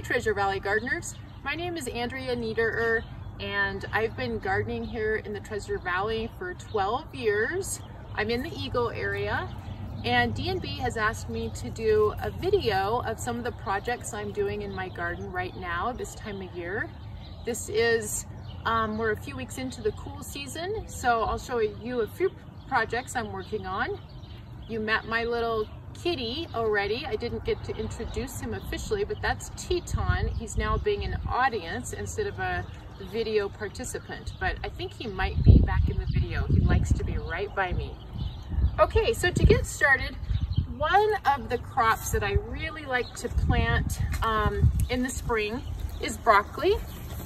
Hi Treasure Valley gardeners, my name is Andrea Niederer and I've been gardening here in the Treasure Valley for 12 years. I'm in the Eagle area and D&B has asked me to do a video of some of the projects I'm doing in my garden right now this time of year. This is, we're a few weeks into the cool season, so I'll show you a few projects I'm working on. You met my little kitty already. I didn't get to introduce him officially, but that's Teton. He's now being an audience instead of a video participant, but I think he might be back in the video. He likes to be right by me. Okay, so to get started, one of the crops that I really like to plant in the spring is broccoli,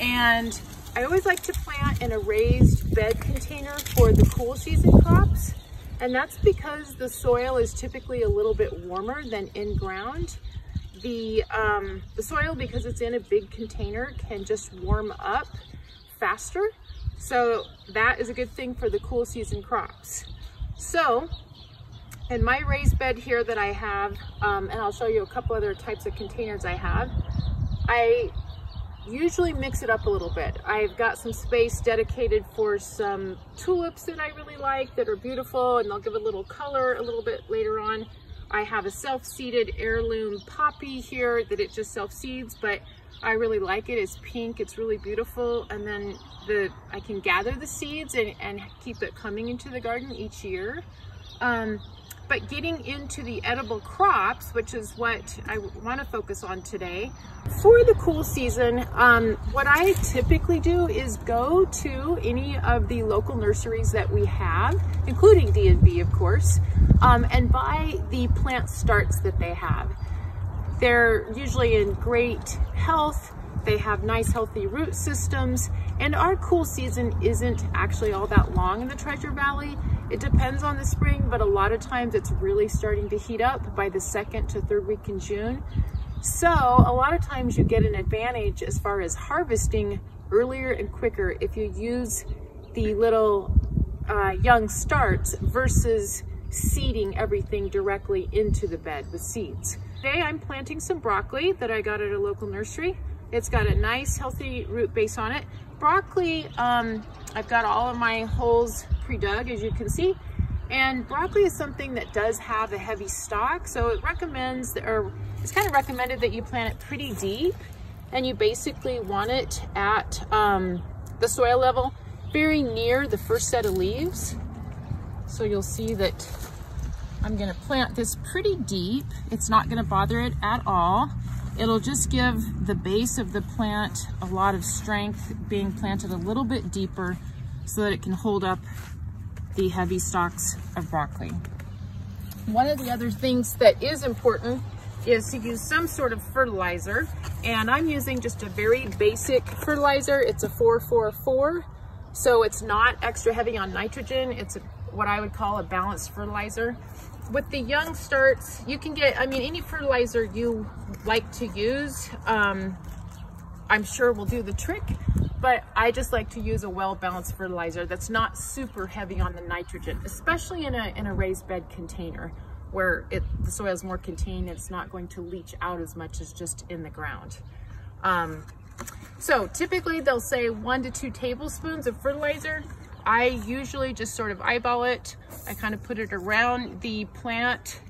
and I always like to plant in a raised bed container for the cool season crops. And that's because the soil is typically a little bit warmer than in ground. The soil, because it's in a big container, can just warm up faster. So that is a good thing for the cool season crops. So in my raised bed here that I have, and I'll show you a couple other types of containers I have, I usually mix it up a little bit. I've got some space dedicated for some tulips that I really like that are beautiful and they'll give a little color a little bit later on. I have a self-seeded heirloom poppy here that it just self-seeds, but I really like it. It's pink, it's really beautiful, and then I can gather the seeds and keep it coming into the garden each year. But getting into the edible crops, which is what I want to focus on today, for the cool season, what I typically do is go to any of the local nurseries that we have, including D&B of course, and buy the plant starts that they have. They're usually in great health, they have nice healthy root systems, and our cool season isn't actually all that long in the Treasure Valley. It depends on the spring, but a lot of times it's really starting to heat up by the 2nd to 3rd week in June. So a lot of times you get an advantage as far as harvesting earlier and quicker if you use the little young starts versus seeding everything directly into the bed with seeds. Today I'm planting some broccoli that I got at a local nursery. It's got a nice healthy root base on it. Broccoli, I've got all of my holes pre-dug, as you can see, and broccoli is something that does have a heavy stalk, so it recommends, or it's kind of recommended that you plant it pretty deep, and you basically want it at the soil level very near the first set of leaves. So you'll see that I'm going to plant this pretty deep. It's not going to bother it at all. It'll just give the base of the plant a lot of strength being planted a little bit deeper so that it can hold up the heavy stalks of broccoli. One of the other things that is important is to use some sort of fertilizer, and I'm using just a very basic fertilizer. It's a 4-4-4, so it's not extra heavy on nitrogen. It's what I would call a balanced fertilizer. With the young starts, you can get, I mean, any fertilizer you like to use, I'm sure will do the trick, but I just like to use a well-balanced fertilizer that's not super heavy on the nitrogen, especially in a raised bed container where the soil is more contained and it's not going to leach out as much as just in the ground. So typically they'll say 1 to 2 tablespoons of fertilizer. I usually just sort of eyeball it. I kind of put it around the plant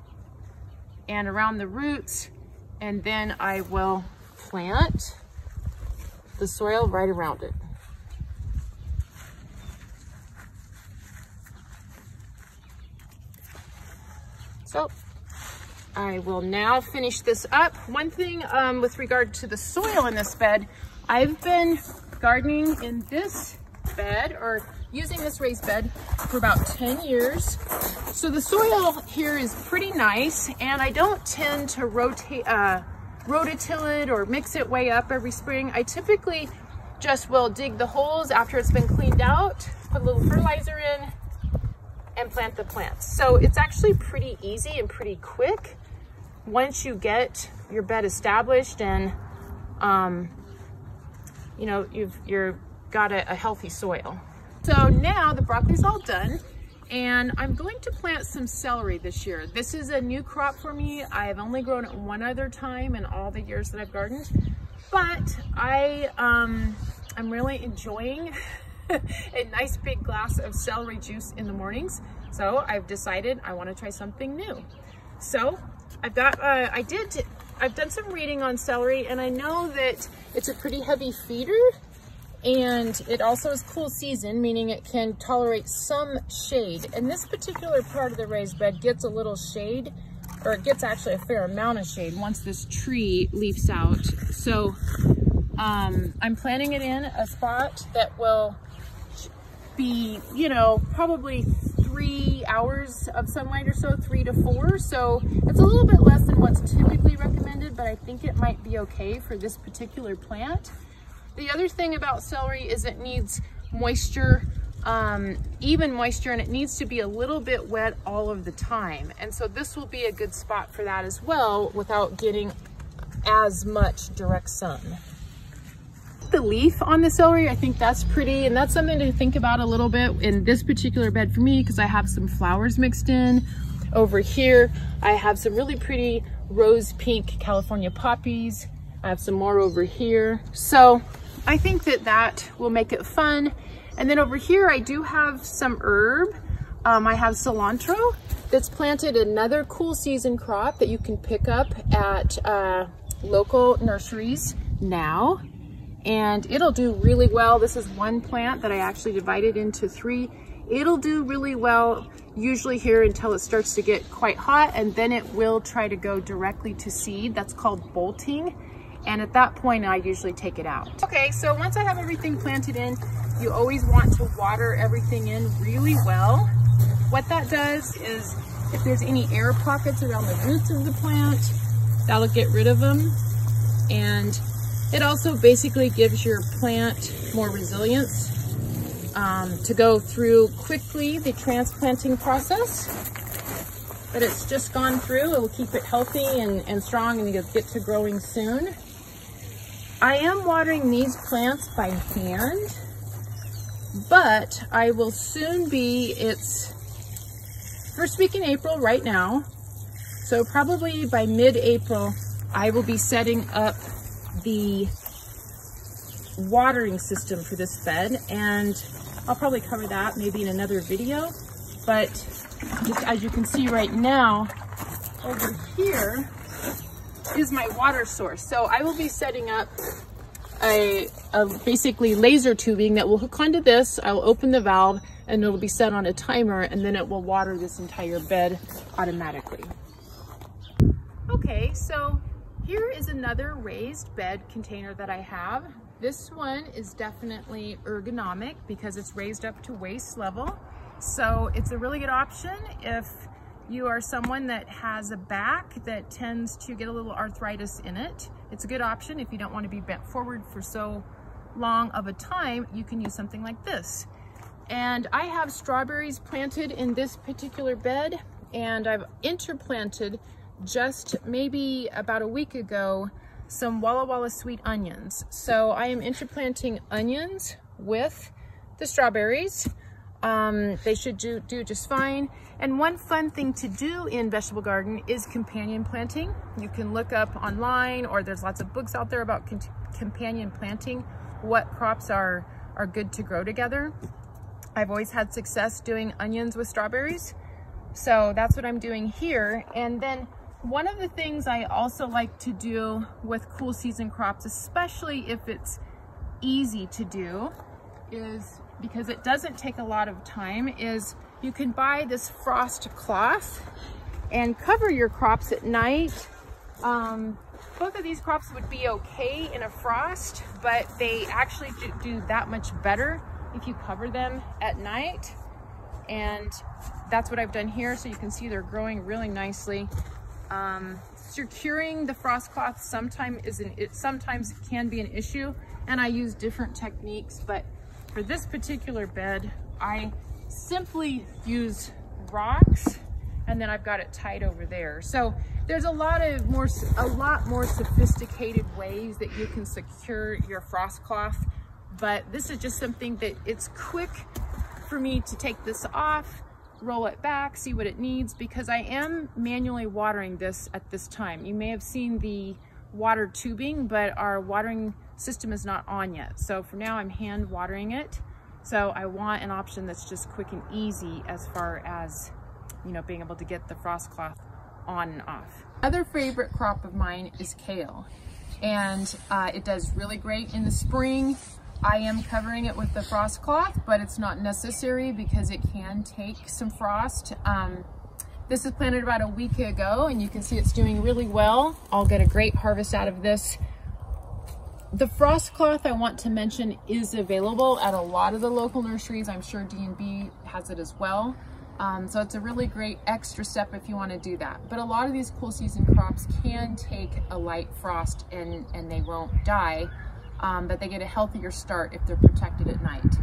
and around the roots, and then I will plant the soil right around it. So I will now finish this up. One thing with regard to the soil in this bed, I've been gardening in this bed, or using this raised bed, for about 10 years. So the soil here is pretty nice, and I don't tend to rototill it or mix it way up every spring. I typically just will dig the holes after it's been cleaned out, put a little fertilizer in, and plant the plants. So it's actually pretty easy and pretty quick once you get your bed established and you know, you've got a healthy soil. So now the broccoli's all done, and I'm going to plant some celery this year. This is a new crop for me. I have only grown it one other time in all the years that I've gardened. But I'm really enjoying a nice big glass of celery juice in the mornings. So I've decided I want to try something new. So I've got, I've done some reading on celery, and I know that it's a pretty heavy feeder, and it also is cool season, meaning it can tolerate some shade. And this particular part of the raised bed gets a little shade, or it gets actually a fair amount of shade once this tree leaves out. So I'm planting it in a spot that will be, you know, probably 3 hours of sunlight or so, 3 to 4. So it's a little bit less than what's typically recommended, but I think it might be okay for this particular plant. The other thing about celery is it needs moisture, even moisture, and it needs to be a little bit wet all of the time. And so this will be a good spot for that as well without getting as much direct sun. The leaf on the celery, I think that's pretty, and that's something to think about a little bit in this particular bed for me, because I have some flowers mixed in. Over here I have some really pretty rose pink California poppies. I have some more over here, so I think that that will make it fun. And then over here I do have some herb. I have cilantro that's planted, another cool season crop that you can pick up at local nurseries now. And it'll do really well. This is one plant that I actually divided into 3. It'll do really well usually here until it starts to get quite hot, and then it will try to go directly to seed. That's called bolting. And at that point, I usually take it out. Okay, so once I have everything planted in, you always want to water everything in really well. What that does is, if there's any air pockets around the roots of the plant, that'll get rid of them. And it also basically gives your plant more resilience to go through quickly the transplanting process. But it's just gone through. It will keep it healthy and strong, and you'll get to growing soon. I am watering these plants by hand, but I will soon be, it's first week in April right now. So probably by mid-April, I will be setting up the watering system for this bed, and I'll probably cover that maybe in another video. But just as you can see right now, over here is my water source. So I will be setting up a basically laser tubing that will hook onto this. I will open the valve and it'll be set on a timer, and then it will water this entire bed automatically. Okay, so here is another raised bed container that I have. This one is definitely ergonomic because it's raised up to waist level. So it's a really good option if you are someone that has a back that tends to get a little arthritis in it. It's a good option if you don't want to be bent forward for so long of a time. You can use something like this. And I have strawberries planted in this particular bed, and I've interplanted just maybe about a week ago some Walla Walla sweet onions. So I am interplanting onions with the strawberries. They should do just fine. And one fun thing to do in vegetable garden is companion planting. You can look up online, or there's lots of books out there about companion planting, what crops are good to grow together. I've always had success doing onions with strawberries. So that's what I'm doing here. And then one of the things I also like to do with cool season crops, especially if it's easy to do, is because it doesn't take a lot of time, is you can buy this frost cloth and cover your crops at night. Both of these crops would be okay in a frost, but they actually do that much better if you cover them at night. And that's what I've done here. So you can see they're growing really nicely. Securing the frost cloth sometimes can be an issue, and I use different techniques, but for this particular bed, I simply use rocks, and then I've got it tied over there. So there's a lot more sophisticated ways that you can secure your frost cloth, but this is just something that it's quick for me to take this off, roll it back, see what it needs, because I am manually watering this at this time. You may have seen the water tubing, but our watering system is not on yet. So for now I'm hand watering it. So I want an option that's just quick and easy as far as, you know, being able to get the frost cloth on and off. Another favorite crop of mine is kale, and it does really great in the spring. I am covering it with the frost cloth, but it's not necessary because it can take some frost. This is planted about a week ago, and you can see it's doing really well. I'll get a great harvest out of this. The frost cloth I want to mention is available at a lot of the local nurseries. I'm sure D&B has it as well. So it's a really great extra step if you want to do that. But a lot of these cool season crops can take a light frost and they won't die, but they get a healthier start if they're protected at night.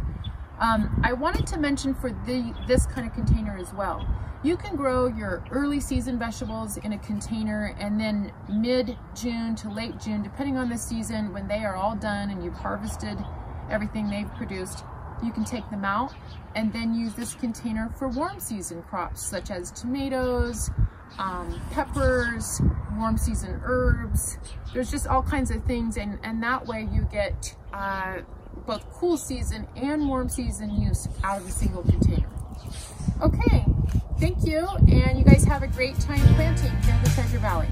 I wanted to mention for this kind of container as well. You can grow your early season vegetables in a container, and then mid-June to late June, depending on the season, when they are all done and you've harvested everything they've produced, you can take them out and then use this container for warm season crops such as tomatoes, peppers, warm season herbs. There's just all kinds of things, and that way you get both cool season and warm season use out of a single container. Okay, thank you, and you guys have a great time planting here in the Treasure Valley.